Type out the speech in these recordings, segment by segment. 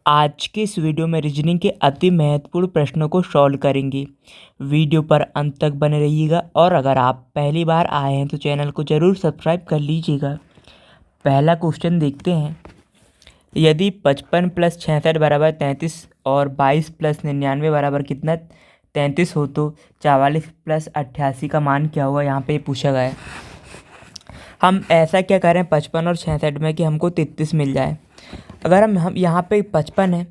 आज के इस वीडियो में रीजनिंग के अति महत्वपूर्ण प्रश्नों को सॉल्व करेंगे। वीडियो पर अंत तक बने रहिएगा और अगर आप पहली बार आए हैं तो चैनल को ज़रूर सब्सक्राइब कर लीजिएगा। पहला क्वेश्चन देखते हैं। यदि 55 + 66 = 33 और 22 + 99 बराबर कितना 33 हो तो 44 + 88 का मान क्या होगा, यहाँ पे पूछा गया है। हम ऐसा क्या करें 55 और 66 में कि हमको 33 मिल जाए। अगर हम यहाँ पे 55 है,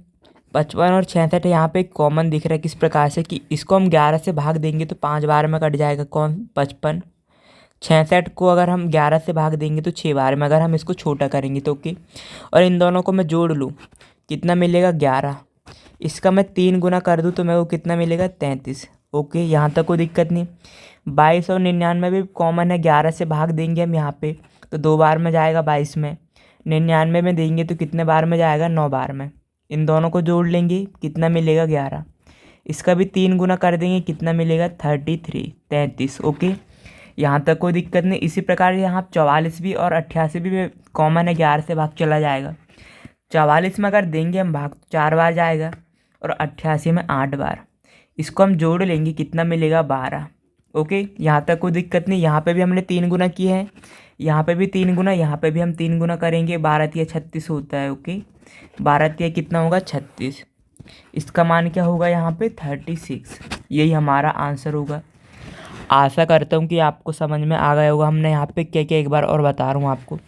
55 और 66 यहाँ पे कॉमन दिख रहा है किस प्रकार से कि इसको हम 11 से भाग देंगे तो 5 बार में कट जाएगा कौन 55। 66 को अगर हम 11 से भाग देंगे तो 6 बार में, अगर हम इसको छोटा करेंगे तो ओके। और इन दोनों को मैं जोड़ लूँ कितना मिलेगा 11। इसका मैं 3 गुना कर दूँ तो मेरे को कितना मिलेगा 33। ओके, यहाँ तक कोई दिक्कत नहीं। 22 और 99 भी कॉमन है, 11 से भाग देंगे हम यहाँ पे तो 2 बार में जाएगा 22 में। 99 में देंगे तो कितने बार में जाएगा 9 बार में। इन दोनों को जोड़ लेंगे कितना मिलेगा 11। इसका भी 3 गुना कर देंगे कितना मिलेगा 33। ओके, यहाँ तक कोई दिक्कत नहीं। इसी प्रकार यहाँ 44 भी और 88 भी कॉमन है, 11 से भाग चला जाएगा। 44 में अगर देंगे हम भाग तो 4 बार जाएगा और 88 में 8 बार। इसको हम जोड़ लेंगे कितना मिलेगा 12। ओके, यहाँ तक कोई दिक्कत नहीं। यहाँ पे भी हमने 3 गुना किए हैं, यहाँ पे भी 3 गुना, यहाँ पे भी हम 3 गुना करेंगे। 12 × 36 होता है। ओके, 12 × कितना होगा 36। इसका मान क्या होगा यहाँ पे 36। यही हमारा आंसर होगा। आशा करता हूँ कि आपको समझ में आ गया होगा। हमने यहाँ पे क्या क्या एक बार और बता रहा हूँ आपको।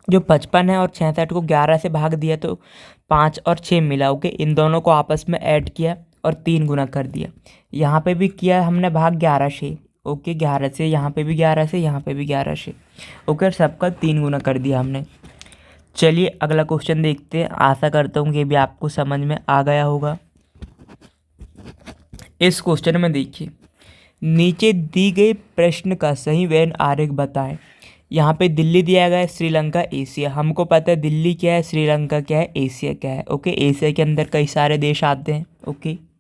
जो 55 है और 66 को 11 से भाग दिया तो 5 और 6 मिला। ओके, इन दोनों को आपस में ऐड किया और 3 गुना कर दिया। यहाँ पे भी किया हमने भाग 11 से। ओके, 11 से, यहाँ पे भी 11 से, यहाँ पे भी 11 से। ओके, और सबका 3 गुना कर दिया हमने। चलिए अगला क्वेश्चन देखते हैं। आशा करता हूँ कि भी आपको समझ में आ गया होगा। इस क्वेश्चन में देखिए, नीचे दी गई प्रश्न का सही वैन आरेख बताएं। यहाँ पे दिल्ली दिया गया है, श्रीलंका, एशिया। हमको पता है दिल्ली क्या है, श्रीलंका क्या है, एशिया क्या है। ओके, एशिया के अंदर कई सारे देश आते हैं। ओके,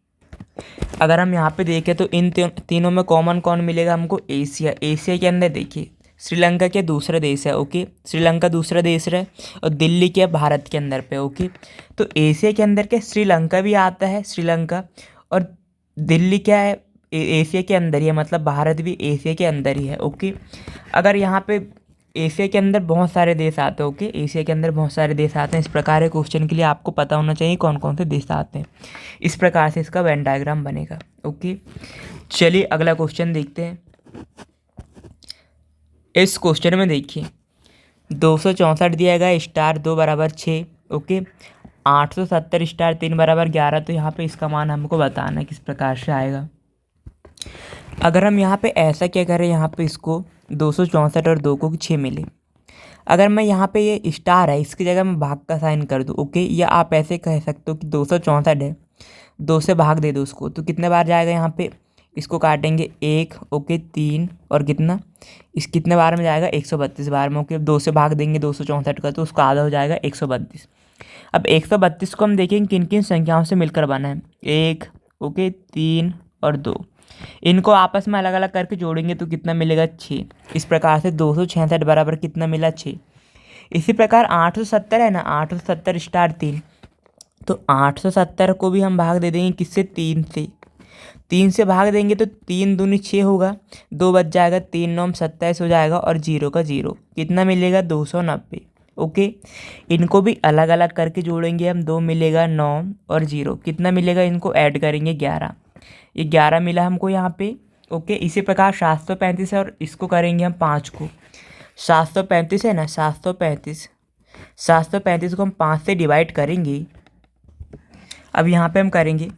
अगर हम यहाँ पे देखें तो इन तीनों में कॉमन कौन मिलेगा हमको, एशिया। एशिया के अंदर देखिए श्रीलंका क्या दूसरा देश है। ओके, श्रीलंका दूसरा देश है और दिल्ली क्या भारत के अंदर पे। ओके, तो एशिया के अंदर क्या श्रीलंका भी आता है, श्रीलंका, और दिल्ली क्या है एशिया के अंदर ही है, मतलब भारत भी एशिया के अंदर ही है। ओके, अगर यहाँ पे एशिया के अंदर बहुत सारे देश आते हैं। ओके, एशिया के अंदर बहुत सारे देश आते हैं। इस प्रकार के क्वेश्चन के लिए आपको पता होना चाहिए कौन कौन से देश आते हैं। इस प्रकार से इसका वेन डायग्राम बनेगा। ओके, चलिए अगला क्वेश्चन देखते हैं। इस क्वेश्चन में देखिए 264 दिया गया, स्टार 2 = 6। Okay, 870 star 3 = 11। तो यहाँ पे इसका मान हमको बताना है किस प्रकार से आएगा। अगर हम यहाँ पे ऐसा क्या करें, यहाँ पे इसको 264 और 2 को 6 मिले। अगर मैं यहाँ पे ये स्टार है इसकी जगह मैं भाग का साइन कर दूँ। ओके, या आप ऐसे कह सकते हो कि 264 है, 2 से भाग दे दो उसको तो कितने बार जाएगा यहाँ पे, इसको काटेंगे 1। ओके, 3 और कितना, इस कितने बार में जाएगा 132 बार में। ओके, 2 से भाग देंगे 264 का तो उसका आधा हो जाएगा 132। अब 132 को हम देखेंगे किन किन संख्याओं से मिलकर बना है। 1, ओके, 3 और 2। इनको आपस में अलग अलग करके जोड़ेंगे तो कितना मिलेगा 6। इस प्रकार से 266 बराबर कितना मिला 6। इसी प्रकार 870 है ना, 870 स्टार 3, तो 870 को भी हम भाग दे देंगे किससे, 3 से। 3 से भाग देंगे तो 3 दूनी 6 होगा, 2 बच जाएगा, 3 9 27 हो जाएगा और 0 का 0 कितना मिलेगा 290। ओके, इनको भी अलग अलग करके जोड़ेंगे हम, 2 मिलेगा 9 और 0 कितना मिलेगा, इनको ऐड करेंगे 11। ये 11 मिला हमको यहाँ पे। ओके, इसी प्रकार 735 है और इसको करेंगे हम 5 को। 735 है ना, 735 को हम 5 से डिवाइड करेंगे। अब यहाँ पे हम करेंगे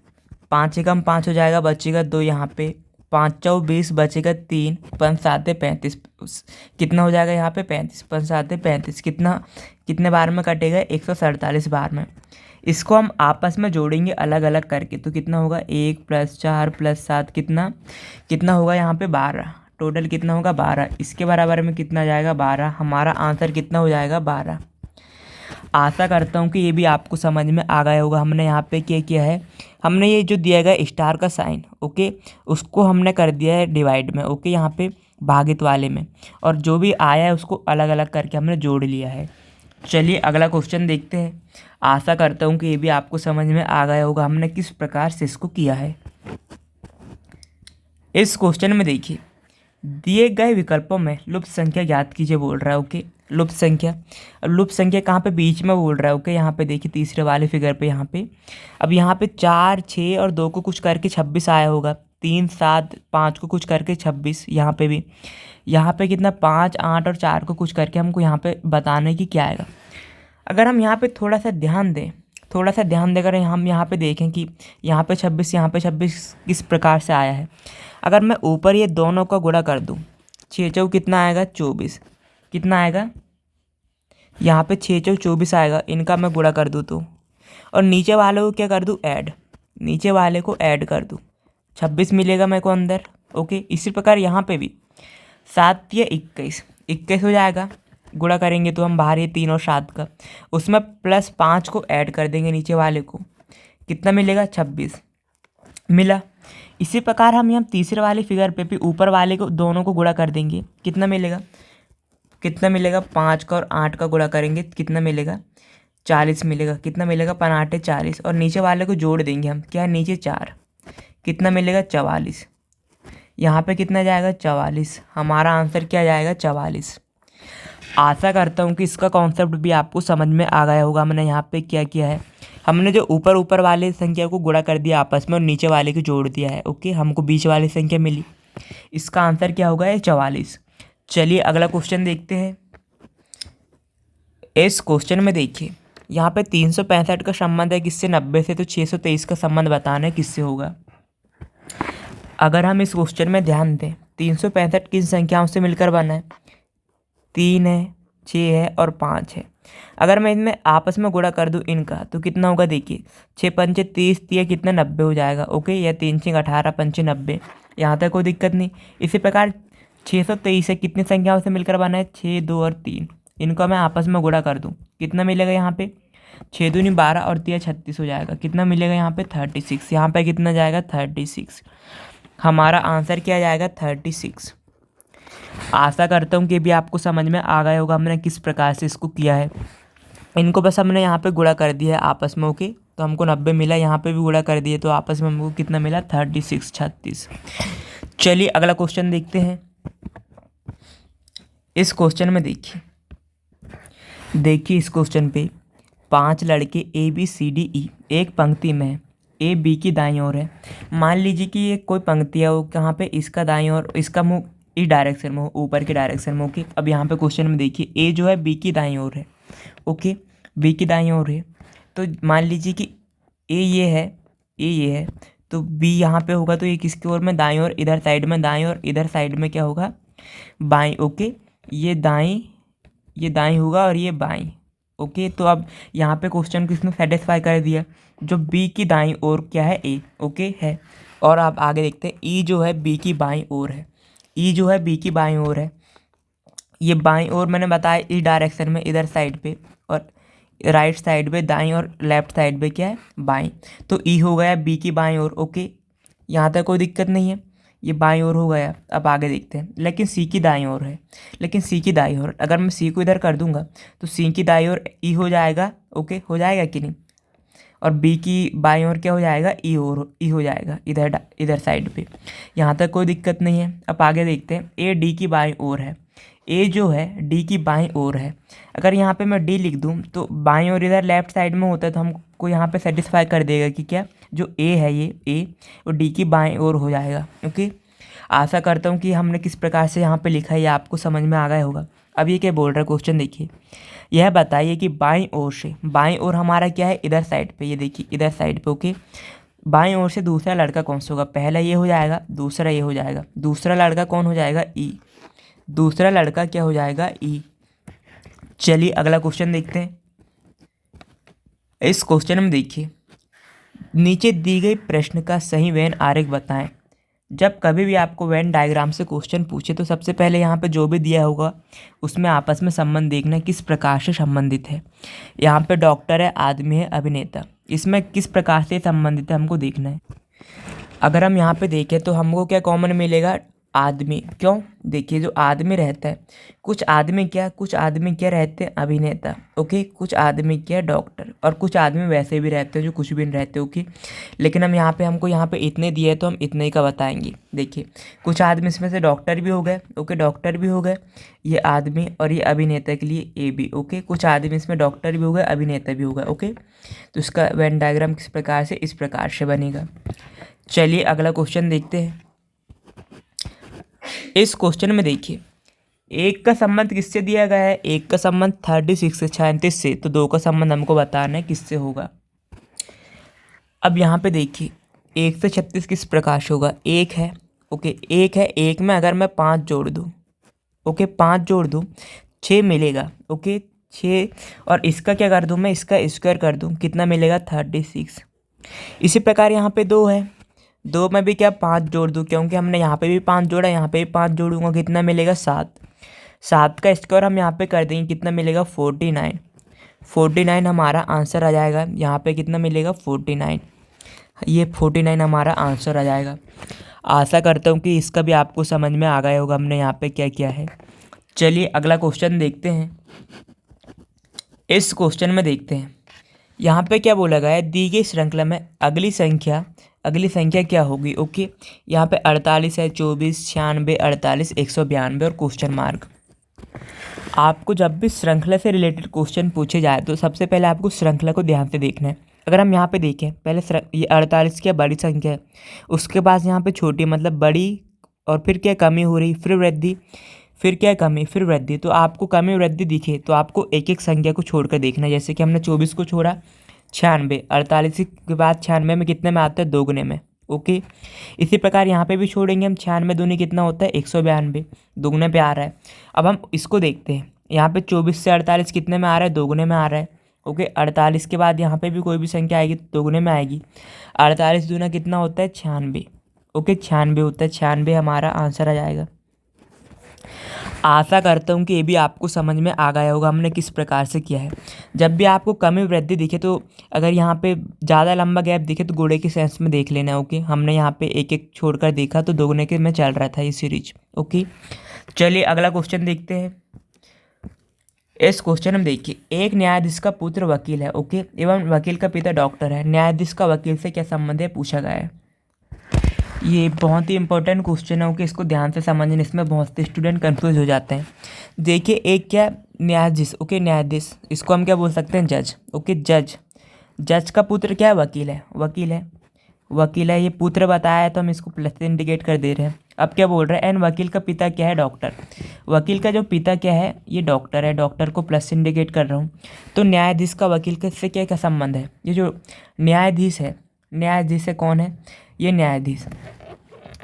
5 एकम 5 हो जाएगा, बचेगा 2 यहाँ पे, 5 चौ 20 बचेगा 3, 5 7 35 कितना हो जाएगा यहाँ पे 35, 5 7 35 कितना, कितने बार में कटेगा 147 बार में। इसको हम आपस में जोड़ेंगे अलग अलग करके तो कितना होगा 1 + 4 + 7 कितना होगा यहाँ पे 12। टोटल कितना होगा 12। इसके बराबर में कितना जाएगा 12। हमारा आंसर कितना हो जाएगा 12। आशा करता हूँ कि ये भी आपको समझ में आ गया होगा। हमने यहाँ पे क्या किया है, हमने ये जो दिया गया स्टार का साइन, ओके, उसको हमने कर दिया है डिवाइड में। ओके, यहाँ पे भागित वाले में, और जो भी आया है उसको अलग अलग करके हमने जोड़ लिया है। चलिए अगला क्वेश्चन देखते हैं। आशा करता हूँ कि ये भी आपको समझ में आ गया होगा हमने किस प्रकार से इसको किया है। इस क्वेश्चन में देखिए, दिए गए विकल्पों में लुप्त संख्या ज्ञात कीजिए बोल रहा है। ओके, लुप्त संख्या, अब लुप्त संख्या कहाँ पे, बीच में बोल रहा है। ओके, यहाँ पे देखिए तीसरे वाले फिगर पे, यहाँ पे अब यहाँ पे 4, 6 और 2 को कुछ करके 26 आया होगा। 3, 7, 5 को कुछ करके 26, यहाँ पे भी, यहाँ पे कितना 5, 8 और 4 को कुछ करके हमको यहाँ पे बताने की क्या आएगा। अगर हम यहाँ पे थोड़ा सा ध्यान दें, थोड़ा सा ध्यान देकर हम यहाँ पे देखें कि यहाँ पे 26, यहाँ पे 26 किस प्रकार से आया है। अगर मैं ऊपर ये दोनों का गुणा कर दूँ, 6 चौक कितना आएगा 24, कितना आएगा यहाँ पे 6 चौक 24 आएगा। इनका मैं गुणा कर दूँ तो, और नीचे वाले को क्या कर दूँ, ऐड, नीचे वाले को ऐड कर दूँ, 26 मिलेगा मेरे को अंदर। ओके, इसी प्रकार यहाँ पे भी 7 या 21, 21 हो जाएगा। गुणा करेंगे तो हम बाहर ये 3 और 7 का, उसमें प्लस 5 को ऐड कर देंगे नीचे वाले को, कितना मिलेगा 26 मिला। इसी प्रकार हम यहाँ तीसरे वाले फिगर पे भी ऊपर वाले को दोनों को गुणा कर देंगे, कितना मिलेगा, कितना मिलेगा 5 का और 8 का गुणा करेंगे कितना मिलेगा 40 मिलेगा, कितना मिलेगा 5 40, और नीचे वाले को जोड़ देंगे हम, क्या है नीचे 4, कितना मिलेगा 44, यहाँ पे कितना जाएगा 44, हमारा आंसर क्या जाएगा 44। आशा करता हूँ कि इसका कॉन्सेप्ट भी आपको समझ में आ गया होगा। हमने यहाँ पे क्या किया है, हमने जो ऊपर ऊपर वाले संख्या को गुणा कर दिया आपस में और नीचे वाले को जोड़ दिया है। ओके, हमको बीच वाली संख्या मिली, इसका आंसर क्या होगा, ये 44। चलिए अगला क्वेश्चन देखते हैं। इस क्वेश्चन में देखिए, यहाँ पे 365 का संबंध है किससे, 90 से, तो 623 का संबंध बताना है किससे होगा। अगर हम इस क्वेश्चन में ध्यान दें, 365 किन संख्याओं से मिलकर बना है, 3 है, 6 है और 5 है। अगर मैं इनमें आपस में गुणा कर दूं इनका तो कितना होगा, देखिए 6 पंचे 30, ये कितना 90 हो जाएगा। ओके, या 3 6 18 पंचे 90, यहाँ तक कोई दिक्कत नहीं। इसी प्रकार 623 है, कितनी संख्याओं से मिलकर बना है, 6, 2 और 3, इनको मैं आपस में गुणा कर दूँ कितना मिलेगा, यहाँ पे 6 दूनी 12 और 3 36 हो जाएगा, कितना मिलेगा यहाँ पे 36, यहाँ पे कितना जाएगा 36, हमारा आंसर क्या जाएगा 36। आशा करता हूँ कि भी आपको समझ में आ गया होगा हमने किस प्रकार से इसको किया है। इनको बस हमने यहाँ पे गुणा कर दिया है आपस में। ओके, तो हमको 90 मिला, यहाँ पे भी गुणा कर दिए तो आपस में हमको कितना मिला 36, 36। चलिए अगला क्वेश्चन देखते हैं। इस क्वेश्चन में देखिए इस क्वेश्चन पे 5 लड़के ABCDE एक पंक्ति में है, ए बी की दाईं ओर है। मान लीजिए कि ये कोई पंक्ति है, वो कहाँ पे, इसका दाईं ओर, इसका मुंह इस डायरेक्शन में हो, ऊपर की डायरेक्शन में। ओके, अब यहाँ पे क्वेश्चन में देखिए ए जो है बी की दाईं ओर है। ओके, बी की दाईं ओर है, तो मान लीजिए कि ए ये है, तो बी यहाँ पे होगा, तो ये किसकी ओर में, दाईं ओर, इधर साइड में दाईं, और इधर साइड में क्या होगा, बाईं। ओके, ये दाईं होगा और ये बाईं। ओके, तो अब यहाँ पे क्वेश्चन किसने सेटिस्फाई कर दिया, जो बी की दाईं ओर क्या है, ए। ओके है, और आप आगे देखते हैं ई जो है बी की बाईं ओर है, ई जो है बी की बाईं ओर है। ये बाईं ओर मैंने बताया इस डायरेक्शन में, इधर साइड पे, और राइट साइड पे दाईं और लेफ्ट साइड पे क्या है, बाईं। तो ई हो गया बी की बाईं ओर। ओके, यहाँ तक कोई दिक्कत नहीं है, ये बाईं ओर हो गया। अब आगे देखते हैं, लेकिन सी की दाईं ओर है, लेकिन सी की दाईं ओर अगर मैं सी को इधर कर दूंगा तो सी की दाईं ओर ई हो जाएगा। ओके, हो जाएगा कि नहीं, और बी की बाईं ओर क्या हो जाएगा, ई हो जाएगा इधर साइड पे। यहाँ तक कोई दिक्कत नहीं है। अब आगे देखते हैं, ए डी की बाईं ओर है, ए जो है डी की बाईं ओर है। अगर यहाँ पे मैं डी लिख दूँ तो बाईं ओर इधर लेफ्ट साइड में होता है, तो हमको यहाँ पे सेटिस्फाई कर देगा कि क्या, जो ए है ये ए और डी की बाईं ओर हो जाएगा। ओके, आशा करता हूँ कि हमने किस प्रकार से यहाँ पे लिखा है ये आपको समझ में आ गया होगा। अब ये क्या बोल रहा है क्वेश्चन, देखिए यह बताइए कि बाईं ओर हमारा क्या है, इधर साइड पे, ये देखिए इधर साइड पे। ओके, बाईं ओर से दूसरा लड़का कौन सा होगा, पहला ये हो जाएगा, दूसरा ये हो जाएगा, दूसरा लड़का कौन हो जाएगा, ई, दूसरा लड़का क्या हो जाएगा, ई। चलिए अगला क्वेश्चन देखते हैं। इस क्वेश्चन में देखिए, नीचे दी गई प्रश्न का सही वेन आरेख बताएं। जब कभी भी आपको वेन डायग्राम से क्वेश्चन पूछे तो सबसे पहले यहाँ पे जो भी दिया होगा उसमें आपस में संबंध देखना किस प्रकार से संबंधित है। यहाँ पे डॉक्टर है, आदमी है, अभिनेता, इसमें किस प्रकार से संबंधित है हमको देखना है। अगर हम यहाँ पे देखें तो हमको क्या कॉमन मिलेगा, आदमी। क्यों? देखिए जो आदमी रहता है, कुछ आदमी क्या रहते हैं, अभिनेता। ओके, कुछ आदमी क्या, डॉक्टर, और कुछ आदमी वैसे भी रहते हैं जो कुछ भी नहीं रहते। ओके, लेकिन हमको यहाँ पे इतने दिए तो हम इतने ही का बताएंगे। देखिए कुछ आदमी इसमें से डॉक्टर भी हो गए। ओके, डॉक्टर भी हो गए ये आदमी, और ये अभिनेता के लिए ए बी। ओके, कुछ आदमी इसमें डॉक्टर भी हो गए, अभिनेता भी हो गए। ओके, तो इसका वेन डायग्राम किस प्रकार से, इस प्रकार से बनेगा। चलिए अगला क्वेश्चन देखते हैं। इस क्वेश्चन में देखिए एक का संबंध किससे दिया गया है, एक का संबंध 36 से 36 से, तो दो का संबंध हमको बताना है किससे होगा। अब यहाँ पे देखिए 1 से 36 किस प्रकार से होगा, एक है। ओके, एक है, एक में अगर मैं 5 जोड़ दूँ, ओके 5 जोड़ दूँ 6 मिलेगा। ओके 6, और इसका क्या कर दूँ मैं, इसका स्क्वायर कर दूँ, कितना मिलेगा 36। इसी प्रकार यहाँ पे 2 है, 2 में भी क्या 5 जोड़ दूँ, क्योंकि हमने यहाँ पे भी 5 जोड़ा, यहाँ पे भी 5 जोड़ूंगा, कितना मिलेगा 7। 7 का स्क्वायर हम यहाँ पे कर देंगे, कितना मिलेगा 49। 49 हमारा आंसर आ जाएगा। यहाँ पे कितना मिलेगा 49, ये 49 हमारा आंसर आ जाएगा। आशा करता हूँ कि इसका भी आपको समझ में आ गया होगा हमने यहाँ पे क्या किया है। चलिए अगला क्वेश्चन देखते हैं। इस क्वेश्चन में देखते हैं यहाँ पे क्या बोला गया है, दी गई श्रृंखला में अगली संख्या क्या होगी। ओके, यहाँ पे 48 है, 24, 96, 48, 192 और क्वेश्चन मार्क। आपको जब भी श्रृंखला से रिलेटेड क्वेश्चन पूछे जाए तो सबसे पहले आपको श्रृंखला को ध्यान से देखना है। अगर हम यहाँ पे देखें, पहले ये 48 क्या बड़ी संख्या है, उसके बाद यहाँ पे छोटी मतलब बड़ी, और फिर क्या कमी हो रही, फिर वृद्धि, फिर क्या कमी, फिर वृद्धि। तो आपको कमी वृद्धि दिखे तो आपको एक एक संख्या को छोड़कर देखना है। जैसे कि हमने 24 को छोड़ा, 96, 48 के बाद 96 में कितने में आता है, दोगुने में। ओके, इसी प्रकार यहाँ पे भी छोड़ेंगे हम, 96 दूनी कितना होता है 192, दोगुने पे आ रहा है। अब हम इसको देखते हैं, यहाँ पे 24 से 48 कितने में आ रहा है, दोगुने में आ रहा है। ओके, 48 के बाद यहाँ पे भी कोई भी संख्या आएगी तो दोगुने में आएगी। 48 दूना कितना होता है 96। ओके, 96 होता है, 96 हमारा आंसर आ जाएगा। आशा करता हूँ कि ये भी आपको समझ में आ गया होगा हमने किस प्रकार से किया है। जब भी आपको कमी वृद्धि दिखे तो अगर यहाँ पे ज़्यादा लंबा गैप दिखे तो गुणे के सेंस में देख लेना। ओके, हमने यहाँ पे एक एक छोड़कर देखा तो दोगुने के में चल रहा था ये सीरीज। ओके, चलिए अगला क्वेश्चन देखते हैं। इस क्वेश्चन में देखिए एक न्यायाधीश का पुत्र वकील है। ओके, एवं वकील का पिता डॉक्टर है। न्यायाधीश का वकील से क्या संबंध है पूछा गया है। ये बहुत ही इंपॉर्टेंट क्वेश्चन है। ओके, इसको ध्यान से समझने, इसमें बहुत से स्टूडेंट कंफ्यूज हो जाते हैं। देखिए एक क्या न्यायाधीश, ओके न्यायाधीश, इसको हम क्या बोल सकते हैं, जज। ओके, जज का पुत्र क्या है, वकील है। ये पुत्र बताया है तो हम इसको प्लस से इंडिकेट कर दे रहे हैं। अब क्या बोल रहे हैं, एंड वकील का पिता क्या है, डॉक्टर। वकील का जो पिता क्या है, ये डॉक्टर है, डॉक्टर को प्लस से इंडिकेट कर रहा हूँ। तो न्यायाधीश का वकील से क्या संबंध है, ये जो न्यायाधीश है कौन है, ये न्यायाधीश।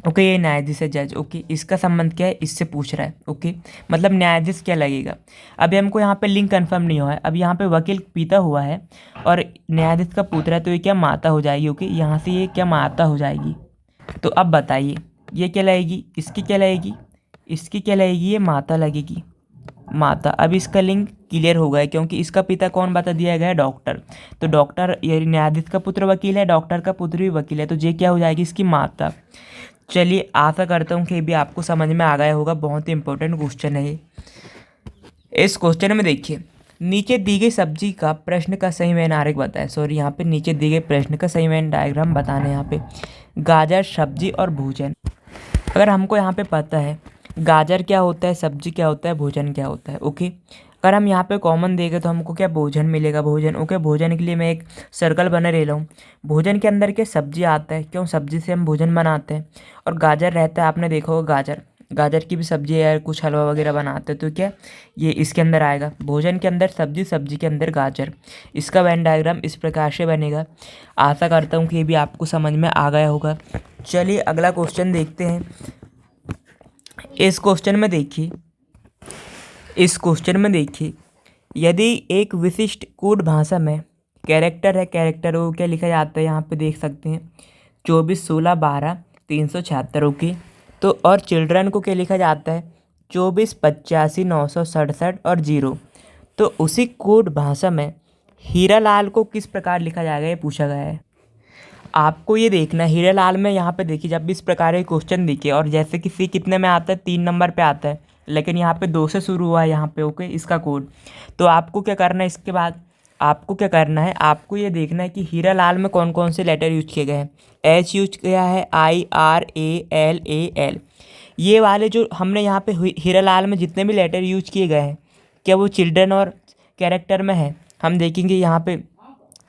ओके, ये न्यायाधीश है जज। ओके, इसका संबंध क्या है, इससे पूछ रहा है। ओके, मतलब न्यायाधीश क्या लगेगा। अभी हमको यहाँ पे लिंक कंफर्म नहीं हुआ है। अब यहाँ पे वकील पिता हुआ है और न्यायाधीश का पुत्र है, तो ये क्या माता हो जाएगी। ओके, यहाँ से ये क्या माता हो जाएगी। तो अब बताइए ये क्या लगेगी, इसकी क्या लगेगी, ये माता लगेगी, माता। अब इसका लिंक क्लियर हो गया क्योंकि इसका पिता कौन बता दिया गया है, डॉक्टर। तो डॉक्टर, ये न्यायाधीश का पुत्र वकील है, डॉक्टर का पुत्र भी वकील है, तो ये क्या हो जाएगी, इसकी माता। चलिए आशा करता हूँ कि ये भी आपको समझ में आ गया होगा। बहुत ही इंपॉर्टेंट क्वेश्चन है ये। इस क्वेश्चन में देखिए नीचे दी गई सब्जी का प्रश्न का सही वेन आरेख बताएं। सॉरी, यहाँ पे नीचे दी गई प्रश्न का सही वेन डायग्राम बताना है। यहाँ पे गाजर, सब्जी और भोजन। अगर हमको यहाँ पे पता है गाजर क्या होता है, सब्जी क्या होता है, भोजन क्या होता है। ओके, अगर हम यहाँ पे कॉमन देंगे तो हमको क्या भोजन मिलेगा, भोजन। ओके, भोजन के लिए मैं एक सर्कल बना ले रहा हूँ। भोजन के अंदर क्या सब्जी आता है, क्यों, सब्जी से हम भोजन बनाते हैं। और गाजर रहता है, आपने देखा होगा गाजर की भी सब्जी है, कुछ हलवा वगैरह बनाते हैं, तो क्या ये इसके अंदर आएगा। भोजन के अंदर सब्जी, सब्जी के अंदर गाजर। इसका वेन डायग्राम इस प्रकार से बनेगा। आशा करता हूँ कि ये भी आपको समझ में आ गया होगा। चलिए अगला क्वेश्चन देखते हैं। इस क्वेश्चन में देखिए यदि एक विशिष्ट कूट भाषा में कैरेक्टर को क्या लिखा जाता है, यहाँ पे देख सकते हैं 24, 16, 12, 376। ओके, तो और चिल्ड्रन को क्या लिखा जाता है 24, 85, 967 और 0। तो उसी कूट भाषा में हीरालाल को किस प्रकार लिखा जाएगा, ये पूछा गया है। आपको ये देखना है हीरालाल में, यहाँ पे देखिए जब भी इस प्रकार के क्वेश्चन देखिए और जैसे कि सी कितने में आता है 3 नंबर पे आता है, लेकिन यहाँ पे 2 से शुरू हुआ है यहाँ पे, ओके इसका कोड। तो आपको क्या करना है, इसके बाद आपको क्या करना है, आपको ये देखना है कि हीरालाल में कौन कौन से लेटर यूज किए गए हैं। एच यूज किया है, IRALAL, ये वाले जो हमने यहाँ पे हीरालाल में जितने भी लेटर यूज किए गए हैं, क्या वो चिल्ड्रन और कैरेक्टर में है। हम देखेंगे यहाँ पे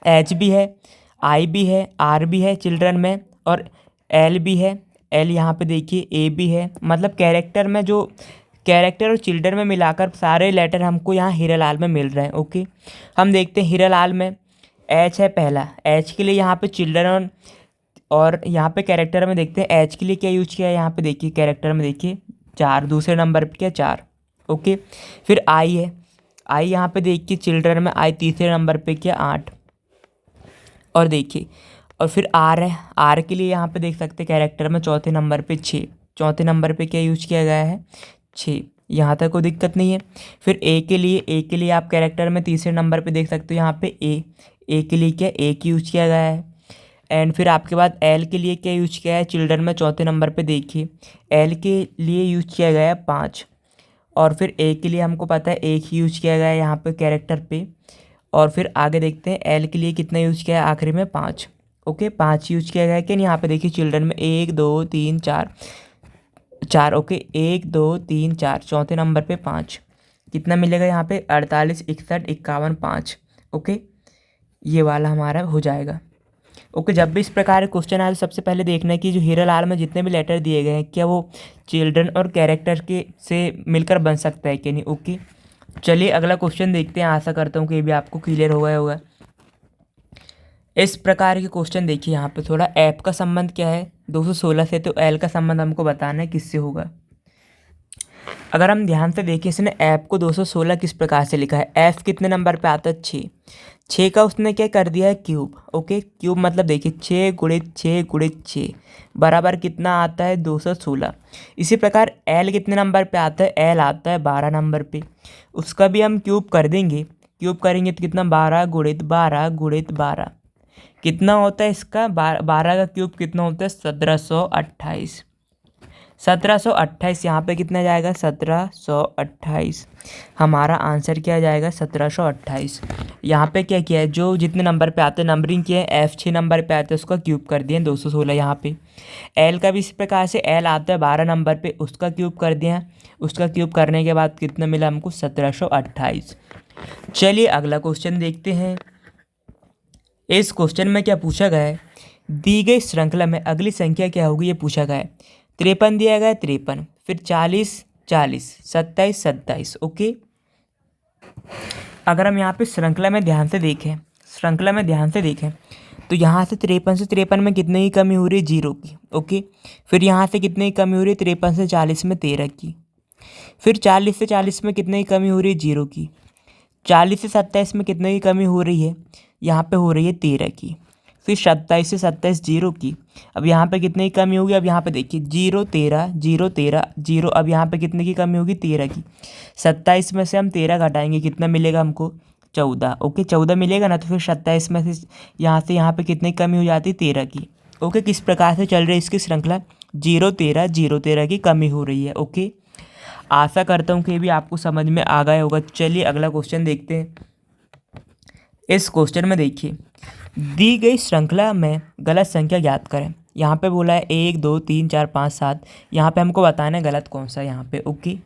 एच भी है, आई भी है, आर भी है चिल्ड्रन में, और एल भी है। एल यहाँ पे देखिए, ए भी है, मतलब कैरेक्टर में जो कैरेक्टर और चिल्ड्रन में मिलाकर सारे लेटर हमको यहाँ हीरालाल में मिल रहे हैं। ओके, हम देखते हैं हीरालाल में एच है पहला, एच के लिए यहाँ पे चिल्ड्रन और यहाँ पे कैरेक्टर में देखते हैं एच के लिए क्या यूज किया है। यहाँ पे देखिए कैरेक्टर में देखिए 4, दूसरे नंबर पे क्या 4। ओके, फिर आई है, आई यहाँ पे देखिए चिल्ड्रन में आई तीसरे नंबर पे क्या 8। और देखिए, और फिर आर है, आर के लिए यहाँ पे देख सकते हैं कैरेक्टर में चौथे नंबर पे 6, चौथे नंबर पे क्या यूज किया गया है 6। यहाँ तक कोई दिक्कत नहीं है। फिर ए के लिए, ए के लिए आप कैरेक्टर में तीसरे नंबर पे देख सकते हो यहाँ पे ए के लिए क्या एक यूज किया गया है। एंड फिर आपके बाद एल के लिए क्या यूज किया है, चिल्ड्रन में चौथे नंबर पे देखिए एल के लिए यूज किया गया है 5। और फिर ए के लिए हमको पता है एक ही यूज किया गया है यहाँ पे कैरेक्टर पे। और फिर आगे देखते हैं एल के लिए कितना यूज किया है, आखिरी में 5। ओके, 5 यूज किया गया है कि नहीं। यहाँ पे देखिए चिल्ड्रन में 1 2 3 4 4। ओके, 1 2 3 4, चौथे नंबर पे 5, कितना मिलेगा यहाँ पे 48 61 51 5। ओके, ये वाला हमारा हो जाएगा। ओके, जब भी इस प्रकार क्वेश्चन आए तो सबसे पहले देखना है कि जो हीरालाल में जितने भी लेटर दिए गए हैं क्या वो चिल्ड्रन और कैरेक्टर के से मिलकर बन सकता है कि नहीं। ओके, चलिए अगला क्वेश्चन देखते हैं। आशा करता हूँ कि ये भी आपको क्लियर हो गया होगा। इस प्रकार के क्वेश्चन देखिए, यहाँ पे थोड़ा ऐप का संबंध क्या है 216 से, तो एल का संबंध हमको बताना है किससे होगा। अगर हम ध्यान से देखिए, इसने ऐप को 216 किस प्रकार से लिखा है। एफ कितने नंबर पे आता है 6, 6 का उसने क्या कर दिया है क्यूब। ओके, क्यूब मतलब देखिए 6 गुणित 6 गुणित 6 बराबर कितना आता है 216। इसी प्रकार एल कितने नंबर पे आता है, एल आता है 12 नंबर पे, उसका भी हम क्यूब कर देंगे। क्यूब करेंगे तो कितना 12 गुणित 12 गुणित 12 कितना होता है इसका 12 का क्यूब कितना होता है 1728। 1728 यहाँ पे कितना जाएगा 1728। हमारा आंसर क्या जाएगा 1728। यहाँ पे क्या किया है, जो जितने नंबर पे आते हैं नंबरिंग किया है, F 6 नंबर पे आते हैं उसका क्यूब कर दिए 216 यहाँ पे। L का भी इस प्रकार से L आता है 12 नंबर पे, उसका क्यूब कर दिया। उसका क्यूब करने के बाद कितना मिला हमको 1728। चलिए अगला क्वेश्चन देखते हैं। इस क्वेश्चन में क्या पूछा गया है, दी गई श्रृंखला में अगली संख्या क्या होगी ये पूछा गया है। 53 दिया गया है 53, फिर 40 40 27 27। ओके, अगर हम यहाँ पे श्रृंखला में ध्यान से देखें, श्रृंखला में ध्यान से देखें तो यहाँ से 53 से 53 में कितने की कमी हो रही है 0 की। ओके, फिर यहाँ से कितने की कमी हो रही है 53 से 40 में 13 की। फिर 40 से 40 में कितने की कमी हो रही है 0 की। 40 से 27 में कितने की कमी हो रही है, यहाँ पे हो रही है 13 की। फिर 27 से 27 0 की। अब यहाँ पे कितने की कमी होगी, अब यहाँ पे देखिए 0 13 0 13 0। अब यहाँ पे कितने की कमी होगी 13 की। 27 में से हम 13 घटाएंगे, कितना मिलेगा हमको 14। ओके, 14 मिलेगा ना, तो फिर 27 में से यहाँ पे कितने की कमी हो जाती है 13 की। ओके, किस प्रकार से चल रही है इसकी श्रृंखला, 0 13 0 13 की कमी हो रही है। ओके, आशा करता हूँ कि ये भी आपको समझ में आ गया होगा। चलिए अगला क्वेश्चन देखते हैं। इस क्वेश्चन में देखिए, दी गई श्रृंखला में गलत संख्या ज्ञात करें। यहाँ पे बोला है 1 2 3 4 5 7, यहाँ पे हमको बताना है गलत कौन सा यहाँ पे। ओके,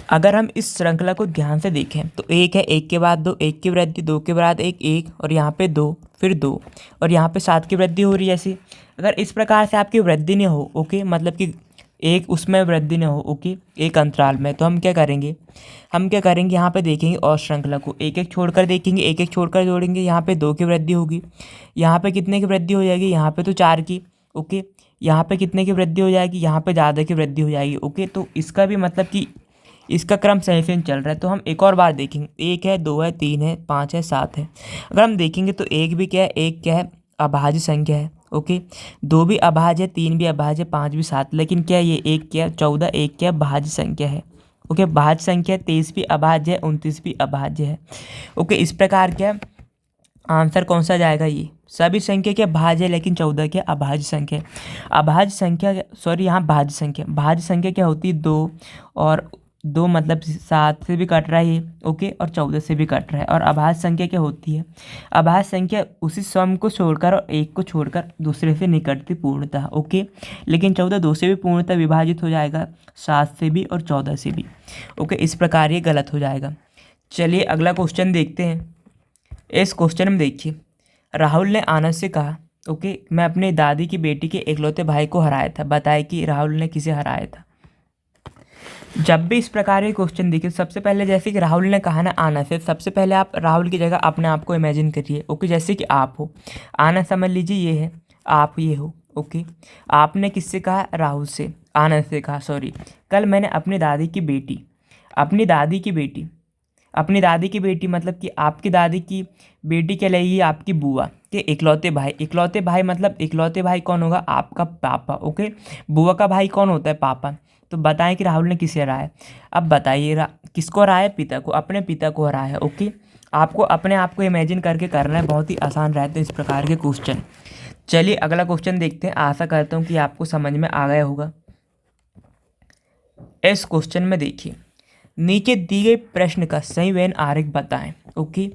अगर हम इस श्रृंखला को ध्यान से देखें तो 1 है, 1 के बाद 2, 1 की वृद्धि, 2 के बाद 1 1, और यहाँ पे 2 फिर 2, और यहाँ पे 7 की वृद्धि हो रही है ऐसी। अगर इस प्रकार से आपकी वृद्धि नहीं हो, ओके, मतलब कि एक उसमें वृद्धि न हो, ओके, एक अंतराल में, तो हम क्या करेंगे, यहाँ पे देखेंगे और श्रृंखला को एक एक छोड़कर देखेंगे, एक एक छोड़कर जोड़ेंगे। यहाँ पे 2 की वृद्धि होगी, यहाँ पे कितने की वृद्धि हो जाएगी, यहाँ पे तो 4 की। ओके, यहाँ पे कितने की वृद्धि हो जाएगी, यहाँ पे ज़्यादा की वृद्धि हो जाएगी। ओके, तो इसका भी मतलब कि इसका क्रम सही से चल रहा है। तो हम एक और बार देखेंगे, 1 है 2 है 3 है 5 है 7 है। अगर हम देखेंगे तो एक भी क्या है, एक क्या है अभाज्य संख्या है। ओके, 2 भी अभाज्य है, 3 भी अभाज्य, 5 भी 7, लेकिन क्या ये एक क्या 14, एक क्या भाज्य संख्या है। ओके, भाज्य संख्या 23 भी अभाज्य है, 29 भी अभाज्य है। ओके, इस प्रकार क्या आंसर कौन सा जाएगा, ये सभी संख्या क्या भाज्य है, लेकिन 14 क्या अभाज्य संख्या है। अभाज्य संख्या सॉरी यहाँ भाज्य संख्या क्या होती है 2, और 2 मतलब 7 से भी कट रहा है ये, ओके, और 14 से भी कट रहा है। और अभाज्य संख्या क्या होती है, अभाज्य संख्या उसी सम को छोड़कर और एक को छोड़कर दूसरे से नहीं कटती पूर्णतः, ओके। लेकिन 14 2 से भी पूर्णतः विभाजित हो जाएगा, 7 से भी और 14 से भी, ओके। इस प्रकार ये गलत हो जाएगा। चलिए अगला क्वेश्चन देखते हैं। इस क्वेश्चन में देखिए, राहुल ने आनंद से कहा, ओके, मैं अपने दादी की बेटी के इकलौते भाई को हराया था, बताए कि राहुल ने किसे हराया था। जब भी इस प्रकार के क्वेश्चन देखिए, सबसे पहले जैसे कि राहुल ने कहा ना आनंद से, सबसे पहले आप राहुल की जगह अपने आप को इमेजिन करिए, ओके। जैसे कि आप हो, आनंद समझ लीजिए ये है, आप ये हो, ओके। आपने किससे कहा, राहुल से, आनंद से कहा, सॉरी। कल मैंने अपनी दादी की बेटी मतलब कि आपकी दादी की बेटी के लिए आपकी बुआ के इकलौते भाई मतलब इकलौते भाई कौन होगा, आपका पापा, ओके। बुआ का भाई कौन होता है, पापा। तो बताएं कि राहुल ने किसे हराया। अब बताइए किसको हराया, पिता को, अपने पिता को हराया, ओके। आपको अपने आप को इमेजिन करके करना है, बहुत ही आसान रहते हैं इस प्रकार के क्वेश्चन। चलिए अगला क्वेश्चन देखते हैं। आशा करता हूँ कि आपको समझ में आ गया होगा। इस क्वेश्चन में देखिए, नीचे दिए गए प्रश्न का सही वैन आरेख बताएं, ओके।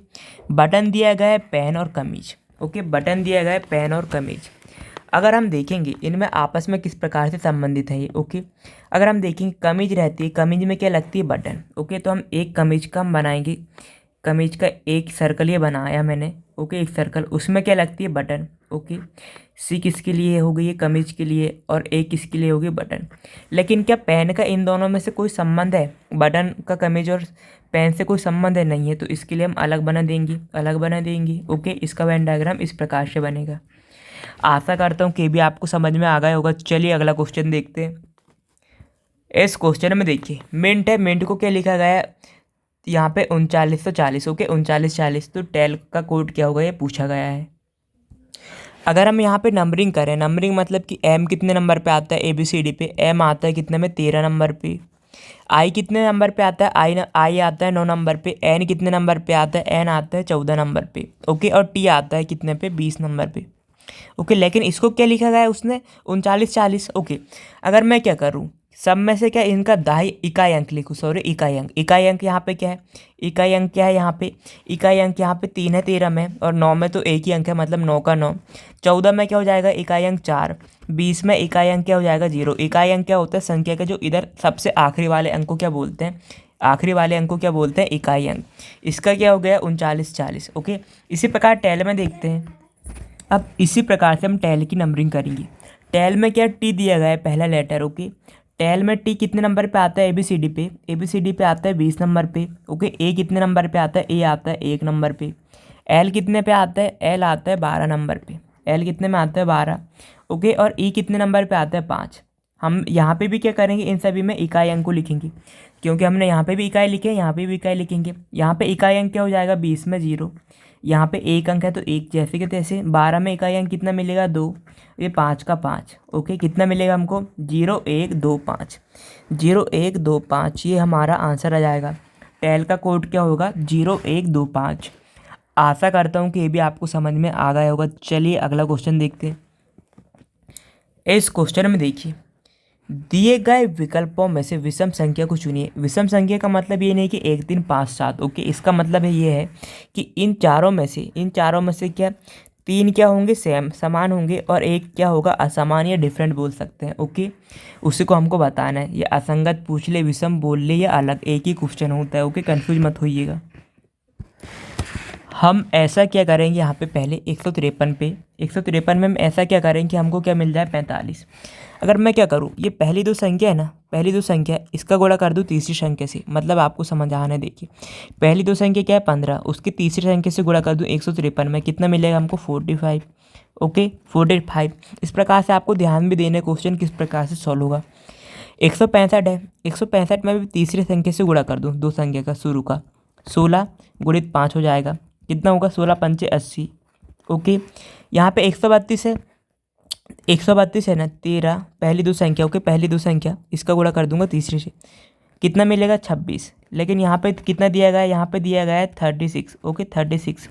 बटन दिया गया है पेन और कमीज, ओके। बटन दिया गया है पेन और कमीज। अगर हम देखेंगे इनमें आपस में किस प्रकार से संबंधित है ये, ओके। अगर हम देखेंगे कमीज रहती है, कमीज में क्या लगती है, बटन, ओके। तो हम एक कमीज का हम बनाएंगे, कमीज का एक सर्कल ये बनाया मैंने, ओके, एक सर्कल, उसमें क्या लगती है, बटन, ओके। सी किसके लिए हो गई है, कमीज के लिए, और ए किसके लिए होगी, बटन। लेकिन क्या पेन का इन दोनों में से कोई संबंध है, बटन का कमीज और पेन से कोई संबंध है, नहीं है। तो इसके लिए हम अलग बना देंगे, ओके। इसका वेन डायग्राम इस प्रकार से बनेगा। आशा करता हूँ कि भी आपको समझ में आ गया होगा। चलिए अगला क्वेश्चन देखते हैं। इस क्वेश्चन में देखिए, मिनट है, मिनट को क्या लिखा गया है यहाँ पे 3940, ओके, 3940। तो टेल का कोड क्या होगा ये पूछा गया है। अगर हम यहाँ पे नंबरिंग करें, नंबरिंग मतलब कि एम कितने नंबर पे आता है, ABCD पे एम आता है कितने में, 13 नंबर पे। आई कितने नंबर पे आता है, आई आता है 9 नंबर पे। एन कितने नंबर पे आता है, एन आता है 14 नंबर पे, ओके। और टी आता है कितने पे, 20 नंबर पे, ओके। लेकिन इसको क्या लिखा गया है उसने, 3940, ओके। अगर मैं क्या करूँ, सब में से क्या इनका इकाई अंक लिखूँ, सॉरी इकाई अंक यहाँ पे क्या है, इकाई अंक क्या है यहाँ पे, इकाई अंक यहाँ पे 3 है 13 में, और 9 में तो एक ही अंक है, मतलब 9 का 9। 14 में क्या हो जाएगा, इकाई अंक 4। 20 में इकाई अंक क्या हो जाएगा, 0। इकाई अंक क्या होता है, संख्या का जो इधर सबसे आखिरी वाले अंक को क्या बोलते हैं, आखिरी वाले अंक को क्या बोलते हैं, इकाई अंक। इसका क्या हो गया, 3940, ओके। इसी प्रकार टेल में देखते हैं। अब इसी प्रकार से हम टेल की नंबरिंग करेंगे। टेल में क्या, टी दिया गया है पहला लेटर, ओके। टेल में टी कितने नंबर पे आता है, ABCD पे आता है 20 नंबर पे, ओके। ए कितने नंबर पे आता है, ए आता है 1 नंबर पे। एल कितने पे आता है, एल आता है 12 नंबर पे, एल कितने में आता है 12, ओके। और ई कितने नंबर पे आता है 5। हम यहाँ पे भी क्या करेंगे, इन सभी में इकाई अंक को लिखेंगे, क्योंकि हमने यहाँ पे भी इकाई लिखे, यहाँ पे भी इकाई लिखेंगे। यहाँ पे इकाई अंक क्या हो जाएगा, 20 में 0, यहाँ पे एक अंक है तो एक, जैसे कि तैसे। 12 में इकाई अंक कितना मिलेगा, 2, ये 5 का 5, ओके। कितना मिलेगा हमको, 0 1 2 5, 0 1 2 5, ये हमारा आंसर आ जाएगा। टेल का कोड क्या होगा, 0 1 2 5। आशा करता हूँ कि ये भी आपको समझ में आ गया होगा। चलिए अगला क्वेश्चन देखते हैं। इस क्वेश्चन में देखिए, दिए गए विकल्पों में से विषम संख्या को चुनिए। विषम संख्या का मतलब ये नहीं कि 1 3 5 7, ओके। इसका मतलब है ये है कि इन चारों में से क्या 3 क्या होंगे, समान होंगे, और एक क्या होगा, असमान या डिफरेंट बोल सकते हैं, ओके। उसी को हमको बताना है। ये असंगत पूछ ले, विषम बोल ले, या अलग, एक ही क्वेश्चन होता है, ओके। कंफ्यूज मत होइएगा। हम ऐसा क्या करेंगे, यहाँ पे पहले 153 में हम ऐसा क्या करेंगे कि हमको क्या मिल जाए, 45। अगर मैं क्या करूँ, ये पहली दो संख्या है ना, पहली दो संख्या, इसका गुणा कर दूँ तीसरी संख्या से, मतलब आपको समझ आना है। देखिए पहली दो संख्या क्या है, 15, उसकी तीसरी संख्या से गुणा कर दूँ 153 में, कितना मिलेगा हमको, 45, ओके, 45। इस प्रकार से आपको ध्यान भी देने क्वेश्चन किस प्रकार से सॉल्व होगा। 165 है, 165 में भी तीसरी संख्या से गुणा कर दूँ, दो संख्या का शुरू का, 16 गुणित 5 हो जाएगा, कितना होगा, 16 पंचे 80, ओके। यहाँ पे 132 है, 132 है ना, 13 पहली दो संख्या, ओके, पहली दो संख्या, इसका गुणा कर दूंगा तीसरे से, कितना मिलेगा 26। लेकिन यहाँ पे कितना दिया गया है, यहाँ पे दिया गया है 36। ओके 36।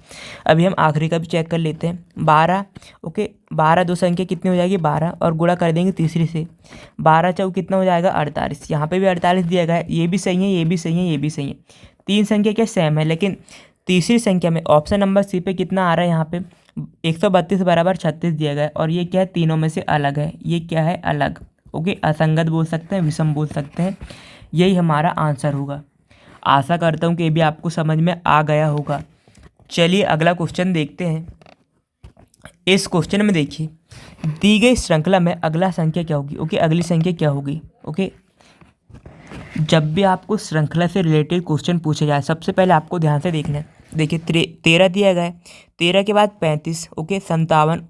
अभी हम आखिरी का भी चेक कर लेते हैं 12। ओके 12 दो संख्या कितनी हो जाएगी 12, और गुणा कर देंगे तीसरी से। 12 चौक कितना हो जाएगा 48। यहाँ पे भी 48 दिया गया है, ये भी सही है, ये भी सही है, ये भी सही है। तीन संख्या क्या सेम है, लेकिन तीसरी संख्या में ऑप्शन नंबर सी पे कितना आ रहा है, यहाँ पे 132 बराबर 36 दिया गया है, और ये क्या है तीनों में से अलग है। ये क्या है अलग। ओके असंगत बोल सकते हैं, विषम बोल सकते हैं। यही हमारा आंसर होगा। आशा करता हूँ कि ये भी आपको समझ में आ गया होगा। चलिए अगला क्वेश्चन देखते हैं। इस क्वेश्चन में देखिए दी गई श्रृंखला में अगला संख्या क्या होगी। ओके अगली संख्या क्या होगी। ओके जब भी आपको श्रृंखला से रिलेटेड क्वेश्चन पूछे जाए सबसे पहले आपको ध्यान से देखना है। देखिए 13 दिया गया है, 13 के बाद 35, ओके 57,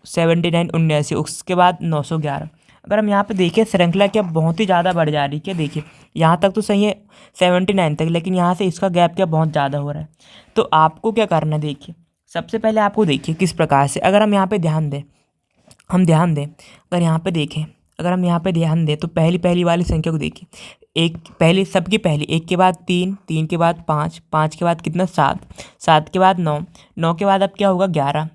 79, 79, उसके बाद 911। अगर हम यहाँ पे देखें श्रृंखला क्या बहुत ही ज़्यादा बढ़ जा रही है। क्या देखिए यहाँ तक तो सही है 79 तक, लेकिन यहाँ से इसका गैप क्या बहुत ज़्यादा हो रहा है। तो आपको क्या करना है, देखिए सबसे पहले आपको देखिए किस प्रकार से, अगर हम यहाँ पे ध्यान दें, अगर यहाँ पे देखें, अगर हम यहाँ पे ध्यान दें तो पहली वाली संख्या को देखिए। एक पहली सबकी पहली, एक के बाद 3, 3 के बाद 5, 5 के बाद कितना 7, 7 के बाद 9, 9 के बाद अब क्या होगा 11,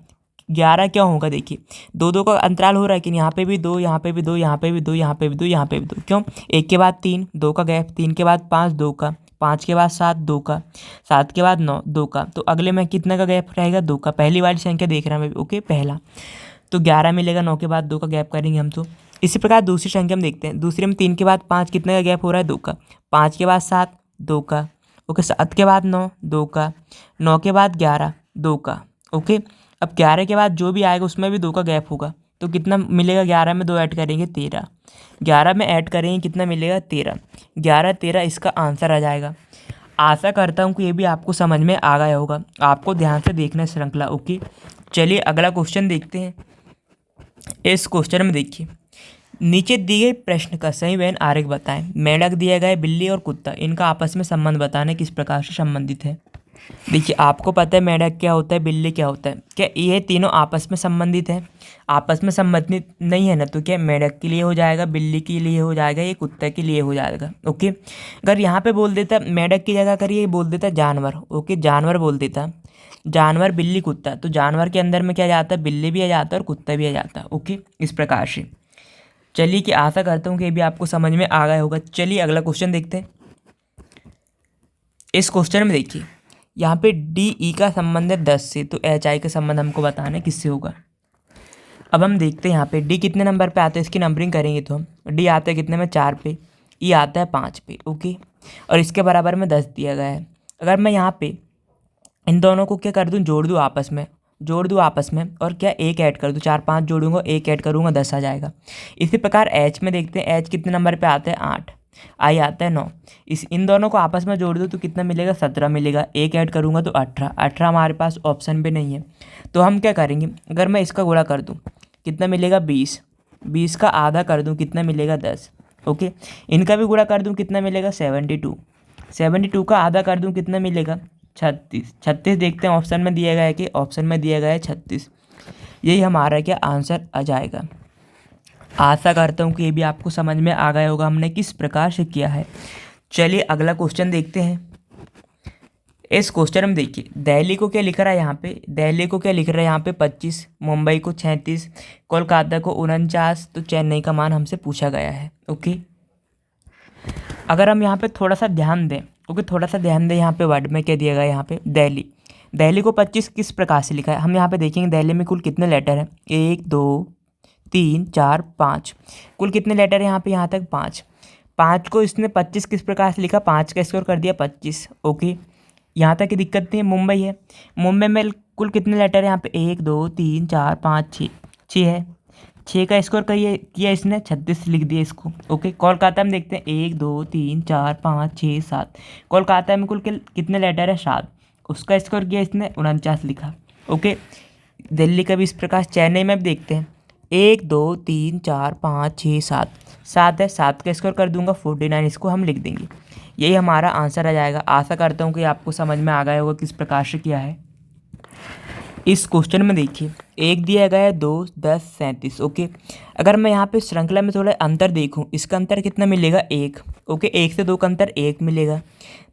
11 क्या होगा देखिए दो दो का अंतराल हो रहा है कि यहाँ पे भी 2, यहाँ पे भी 2, यहाँ पे भी 2, यहाँ पे भी 2, यहाँ पे भी 2। क्यों, एक के बाद 3, 2 का गैप, 3 के बाद 5, 2 का, 5 के बाद 7, 2 का, 7 के बाद 9, 2 का। तो अगले में कितना का गैप रहेगा 2 का। पहली वाली संख्या देख रहे हैं ओके पहला, तो 11 मिलेगा, 9 के बाद 2 का गैप करेंगे हम। तो इसी प्रकार दूसरी संख्या हम देखते हैं। दूसरे में 3 के बाद 5 कितने का गैप हो रहा है 2 का, 5 के बाद 7, 2 का, ओके 7 के बाद 9, 2 का, 9 के बाद 11, 2 का। ओके अब 11 के बाद जो भी आएगा उसमें भी 2 का गैप होगा, तो कितना मिलेगा 11 में 2 ऐड करेंगे 13, 11 में ऐड करेंगे कितना मिलेगा 13, 11 13 इसका आंसर आ जाएगा। आशा करता हूँ कि ये भी आपको समझ में आ गया होगा। आपको ध्यान से देखना है श्रृंखला। ओके चलिए अगला क्वेश्चन देखते हैं। इस क्वेश्चन में देखिए नीचे दिए गए प्रश्न का सही वैन आरेख बताएं। मेंढक दिया गया है, बिल्ली और कुत्ता, इनका आपस में संबंध बताने किस प्रकार से संबंधित है। देखिए आपको पता है मेंढक क्या होता है, बिल्ली क्या होता है, क्या ये तीनों आपस में संबंधित है। आपस में संबंधित नहीं है ना, तो क्या मेंढक के लिए हो जाएगा, बिल्ली के लिए हो जाएगा, ये कुत्ते के लिए हो जाएगा। ओके अगर यहाँ पे बोल देता मेंढक की जगह अगर ये बोल देता जानवर, ओके जानवर बोल देता, जानवर बिल्ली कुत्ता, तो जानवर के अंदर में क्या जाता है बिल्ली भी आ जाता है और कुत्ता भी आ जाता है। ओके इस प्रकार से। चलिए कि आशा करता हूँ कि ये भी आपको समझ में आ गया होगा। चलिए अगला क्वेश्चन देखते हैं। इस क्वेश्चन में देखिए यहाँ पे डी ई का संबंध है 10 से, तो एच आई का संबंध हमको बताना है किससे होगा। अब हम देखते हैं यहाँ पे डी कितने नंबर पे आता है, इसकी नंबरिंग करेंगे तो हम डी आता है कितने में 4 पे, ई आता है 5 पे। ओके और इसके बराबर में 10 दिया गया है। अगर मैं यहाँ पे इन दोनों को क्या कर दूँ जोड़ दूँ आपस में, और क्या एक ऐड कर दूँ, 4 5 जोड़ूंगा, एक ऐड करूँगा 10 आ जाएगा। इसी प्रकार एच में देखते हैं, एच कितने नंबर पे आता है 8, आई आता है 9। इन दोनों को आपस में जोड़ दूँ तो कितना मिलेगा 17 मिलेगा, एक ऐड करूँगा तो 18, 18 हमारे पास ऑप्शन पे नहीं है। तो हम क्या करेंगे, अगर मैं इसका गुणा कर दूँ कितना मिलेगा 20, 20 का आधा कर दूँ कितना मिलेगा 10। ओके इनका भी गुणा कर दूँ कितना मिलेगा 72, 72 का आधा कर दूँ कितना मिलेगा 36, 36 देखते हैं ऑप्शन में दिया गया है कि ऑप्शन में दिया गया है 36। यही हमारा क्या आंसर आ जाएगा। आशा करता हूँ कि ये भी आपको समझ में आ गया होगा हमने किस प्रकार से किया है। चलिए अगला क्वेश्चन देखते हैं। इस क्वेश्चन में देखिए दिल्ली को क्या लिख रहा है यहाँ पे, दिल्ली को क्या लिख रहा है यहाँ पे 25, मुंबई को 36, कोलकाता को 49, तो चेन्नई का मान हमसे पूछा गया है। ओके अगर हम यहाँ पे थोड़ा सा ध्यान दें, ओके थोड़ा सा ध्यान दें यहाँ पे वर्ड में क्या दिया गया है, यहाँ पे दिल्ली, दिल्ली को 25 किस प्रकार से लिखा है। हम यहाँ पे देखेंगे दिल्ली में कुल कितने लेटर हैं, 1 2 3 4 5, कुल कितने लेटर हैं यहाँ पे, यहाँ तक 5, 5 को इसने 25 किस प्रकार से लिखा, 5 का स्कोर कर दिया 25। ओके यहाँ तक की दिक्कत नहीं है। मुंबई है, मुंबई में कुल कितने लेटर है यहाँ पे, 1 2 3 4 5 6, 6 है, 6 का स्कोर किया इसने 36 लिख दिया इसको। ओके कोलकाता में देखते हैं 1 2 3 4 5 6 7, कोलकाता में कुल कितने लेटर है 7, उसका स्कोर किया इसने 49 लिखा। ओके दिल्ली का भी इस प्रकार। चेन्नई में भी देखते हैं 1 2 3 4 5 6 7, 7 है, 7 का स्कोर कर दूंगा 49, इसको हम लिख देंगे। यही हमारा आंसर आ जाएगा। आशा करता हूँ कि आपको समझ में आ गया होगा किस प्रकार से किया है। इस क्वेश्चन में देखिए एक दिया गया है 2, 10, 37। ओके, अगर मैं यहाँ पे श्रृंखला में थोड़ा अंतर देखूँ, इसका अंतर कितना मिलेगा 1। ओके, 1 से 2 का अंतर 1 मिलेगा।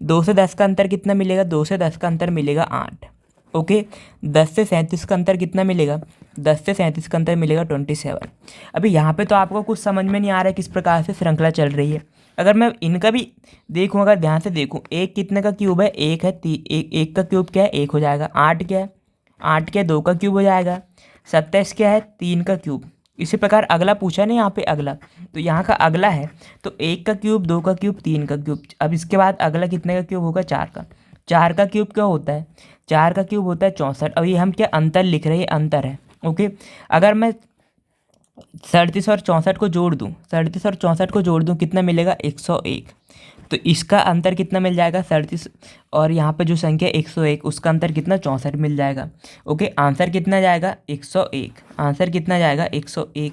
2 से 10 का अंतर कितना मिलेगा, 2 से 10 का अंतर मिलेगा 8। ओके, 10 से 37 का अंतर कितना मिलेगा, 10 से 37 का अंतर मिलेगा 27। अभी यहाँ पे तो आपको कुछ समझ में नहीं आ रहा है किस प्रकार से श्रृंखला चल रही है। अगर मैं इनका भी देखूँ, अगर ध्यान से देखूँ, एक कितने का क्यूब है, एक है, एक का क्यूब क्या है, 1 हो जाएगा। 8 क्या है, 8 क्या है, 2 का क्यूब हो जाएगा। 27 क्या है, 3 का क्यूब। इसी प्रकार अगला पूछा नहीं यहाँ पे अगला, तो यहाँ का अगला है तो 1 का क्यूब, 2 का क्यूब, 3 का क्यूब। अब इसके बाद अगला कितने का क्यूब होगा, 4 का। 4 का क्यूब क्या होता है, 4 का क्यूब होता है 64। अब ये हम क्या अंतर लिख रहे हैं, अंतर है। ओके, अगर मैं 37 और 64 को जोड़ दूँ, 37 और 64 को जोड़ दूँ, कितना मिलेगा, 101। तो इसका अंतर कितना मिल जाएगा, 37, और यहाँ पे जो संख्या 101 उसका अंतर कितना, 64 मिल जाएगा। ओके, आंसर कितना जाएगा, 101। आंसर कितना जाएगा, 101।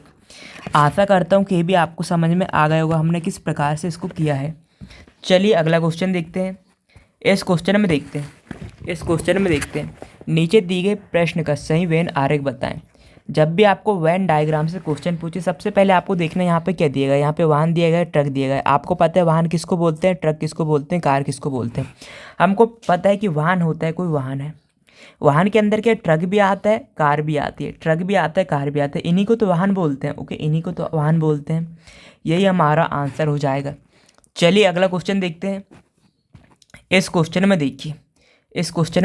आशा करता हूँ कि ये भी आपको समझ में आ गया होगा हमने किस प्रकार से इसको किया है। चलिए अगला क्वेश्चन देखते हैं। इस क्वेश्चन में देखते हैं नीचे दी गए प्रश्न का सही वेन आरेख बताएं। जब भी आपको वेन डायग्राम से क्वेश्चन पूछे, सबसे पहले आपको देखना है यहाँ पे क्या दिया गया है। यहाँ पे वाहन दिया गया है, ट्रक दिया गया है। आपको पता है वाहन किसको बोलते हैं, ट्रक किसको बोलते हैं, कार किसको बोलते हैं। हमको पता है कि वाहन होता है, कोई वाहन है। वाहन के अंदर क्या, ट्रक भी आता है, कार भी आती है, ट्रक भी आता है, कार भी आता है। इन्हीं को तो वाहन बोलते हैं। ओके, इन्हीं को तो वाहन बोलते हैं। यही हमारा आंसर हो जाएगा। चलिए अगला क्वेश्चन देखते हैं। इस क्वेश्चन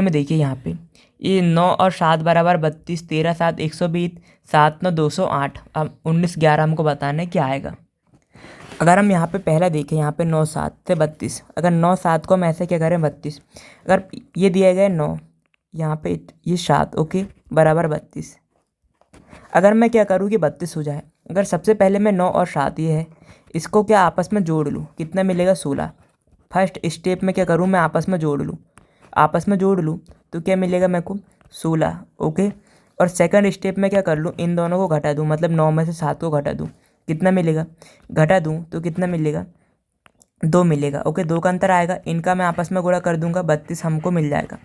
में देखिए यहाँ पे ये 9 और 7 बराबर 32, 13 7 120, 7 9 208। अब 19 11 हमको बताना है क्या आएगा। अगर हम यहाँ पे पहला देखें, यहाँ पे 9 7 से 32, अगर 9 7 को हम ऐसे क्या करें 32, अगर ये दिया गया है 9, यहाँ पे ये 7, ओके, बराबर 32। अगर मैं क्या करूँ कि 32 हो जाए, अगर सबसे पहले मैं 9 और 7 ये है, इसको क्या आपस में जोड़ लूँ, कितना मिलेगा 16। फर्स्ट स्टेप में क्या करूँ, मैं आपस में जोड़ लूँ तो क्या मिलेगा मेरे को 16। ओके, और सेकंड स्टेप में क्या कर लूँ, इन दोनों को घटा दूँ, मतलब 9 में से 7 को घटा दूँ, कितना मिलेगा, घटा दूँ तो कितना मिलेगा, 2 मिलेगा। ओके, 2 का अंतर आएगा, इनका मैं आपस में गुणा कर दूंगा, 32 हमको मिल जाएगा,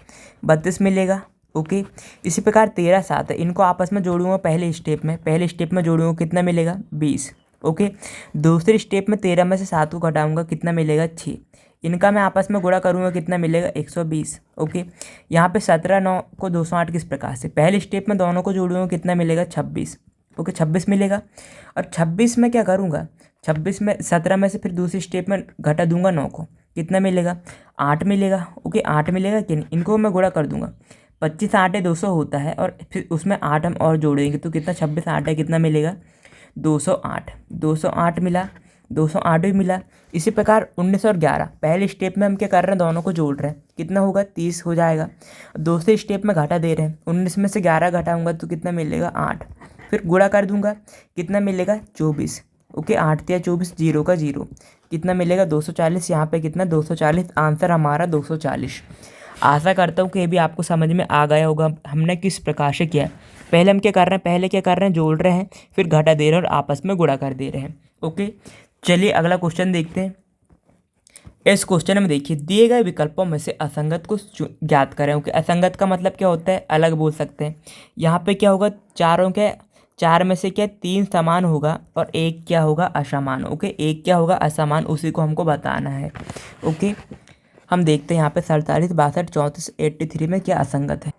32 मिलेगा। ओके, इसी प्रकार 13 7 है, इनको आपस में जोड़ूंगा पहले स्टेप में जोड़ूंगा, कितना मिलेगा 20। ओके, दूसरे स्टेप में 13 में से 7 को घटाऊंगा, कितना मिलेगा 6। इनका मैं आपस में गुणा करूंगा, कितना मिलेगा 120। ओके, यहाँ पे 17 9 को 208 किस प्रकार से, पहले स्टेप में दोनों को जोड़ूंगा, कितना मिलेगा 26। ओके, 26 मिलेगा। और 26 में क्या करूँगा, 26 में 17 में से फिर दूसरी स्टेप में घटा दूंगा 9 को, कितना मिलेगा 8 मिलेगा। ओके, 8 मिलेगा कि नहीं, इनको मैं गुणा कर दूंगा, 25 8 है 200 होता है, और फिर उसमें 8 हम और जोड़ेंगे तो कितना, 26 8 है, कितना मिलेगा 208। 208 मिला, 208 भी मिला। इसी प्रकार 19 और 11, पहले स्टेप में हम क्या कर रहे हैं, दोनों को जोड़ रहे हैं, कितना होगा 30 हो जाएगा। दूसरे स्टेप में घटा दे रहे हैं, 19 में से 11 घटाऊंगा तो कितना मिलेगा 8, फिर गुणा कर दूंगा, कितना मिलेगा 24। ओके, 8 या 24, 0 का 0, कितना मिलेगा 240। यहाँ पे कितना 240, आंसर हमारा 240। आशा करता हूँ कि ये भी आपको समझ में आ गया होगा हमने किस प्रकार से किया है। पहले हम क्या कर रहे हैं, जोड़ रहे हैं, फिर घटा दे रहे हैं और आपस में गुणा कर दे रहे हैं। ओके, चलिए अगला क्वेश्चन देखते हैं। इस क्वेश्चन में देखिए दिए गए विकल्पों में से असंगत को ज्ञात करें। ओके, असंगत का मतलब क्या होता है, अलग बोल सकते हैं। यहाँ पे क्या होगा, चार में से क्या 3 समान होगा और एक क्या होगा, असमान। ओके, एक क्या होगा, असमान, उसी को हमको बताना है। ओके, हम देखते हैं यहाँ पे 47 62 34 83 में क्या असंगत है।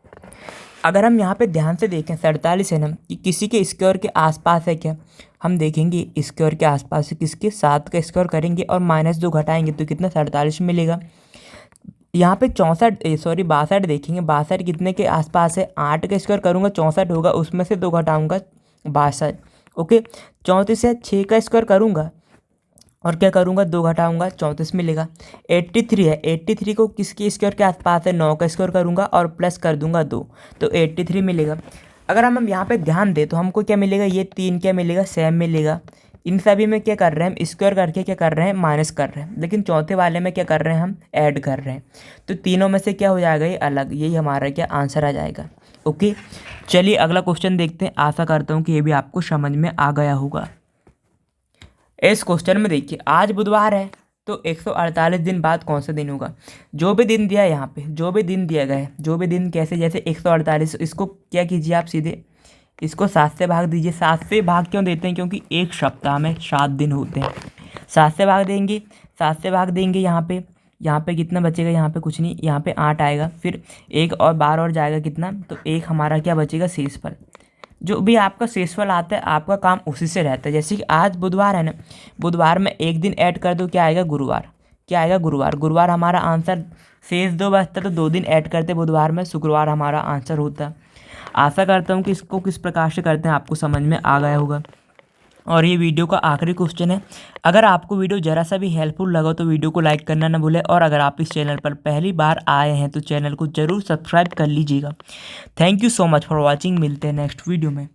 अगर हम यहाँ पे ध्यान से देखें, 47 है ना, कि किसी के स्क्वायर के आसपास है क्या, हम देखेंगे स्क्वायर के आसपास है किसके, 7 का स्क्वायर करेंगे और -2 घटाएंगे तो कितना 47 मिलेगा। यहाँ पे 62 देखेंगे, 62 कितने के आसपास है, 8 का स्क्वायर करूँगा 64 होगा, उसमें से 2 घटाऊँगा 62। ओके, 34 से 6 का स्क्वायर करूँगा और क्या करूँगा 2 घटाऊँगा 34 मिलेगा। 83 है, 83 को किसके स्क्वायर के आसपास है, 9 का स्क्वायर करूँगा और प्लस कर दूँगा 2 तो 83 मिलेगा। अगर हम यहाँ पे ध्यान दें तो हमको क्या मिलेगा, ये 3 क्या मिलेगा, सेम मिलेगा। इन सभी में क्या कर रहे हैं, हम स्क्वायर करके क्या कर रहे हैं, माइनस कर रहे हैं, लेकिन चौथे वाले में क्या कर रहे हैं, हम ऐड कर रहे हैं। तो तीनों में से क्या हो जाएगा, ये अलग, यही हमारा क्या आंसर आ जाएगा। ओके, चलिए अगला क्वेश्चन देखते हैं। आशा करता हूँ कि ये भी आपको समझ में आ गया होगा। इस क्वेश्चन में देखिए आज बुधवार है तो 148 दिन बाद कौन सा दिन होगा। जो भी दिन दिया है यहाँ पे, जो भी दिन दिया गया है, जो भी दिन कैसे, जैसे 148, इसको क्या कीजिए आप सीधे इसको 7 से भाग दीजिए। 7 से भाग क्यों देते हैं, क्योंकि एक सप्ताह में 7 दिन होते हैं। 7 से भाग देंगे, 7 से भाग देंगे यहाँ पे कितना बचेगा, यहाँ पे कुछ नहीं, यहाँ पे 8 आएगा, फिर एक और बार और जाएगा कितना, तो एक हमारा क्या बचेगा, शेषफल। जो भी आपका शेषफल आता है आपका काम उसी से रहता है। जैसे कि आज बुधवार है ना, बुधवार में एक दिन ऐड कर दो, क्या आएगा, गुरुवार। क्या आएगा, गुरुवार। गुरुवार हमारा आंसर, शेष 2 बचता तो 2 दिन ऐड करते बुधवार में, शुक्रवार हमारा आंसर होता। आशा करता हूँ कि इसको किस प्रकार से करते हैं आपको समझ में आ गया होगा। और ये वीडियो का आखिरी क्वेश्चन है, अगर आपको वीडियो ज़रा सा भी हेल्पफुल लगा तो वीडियो को लाइक करना ना भूलें, और अगर आप इस चैनल पर पहली बार आए हैं तो चैनल को ज़रूर सब्सक्राइब कर लीजिएगा। Thank you so much for watching. मिलते हैं नेक्स्ट वीडियो में।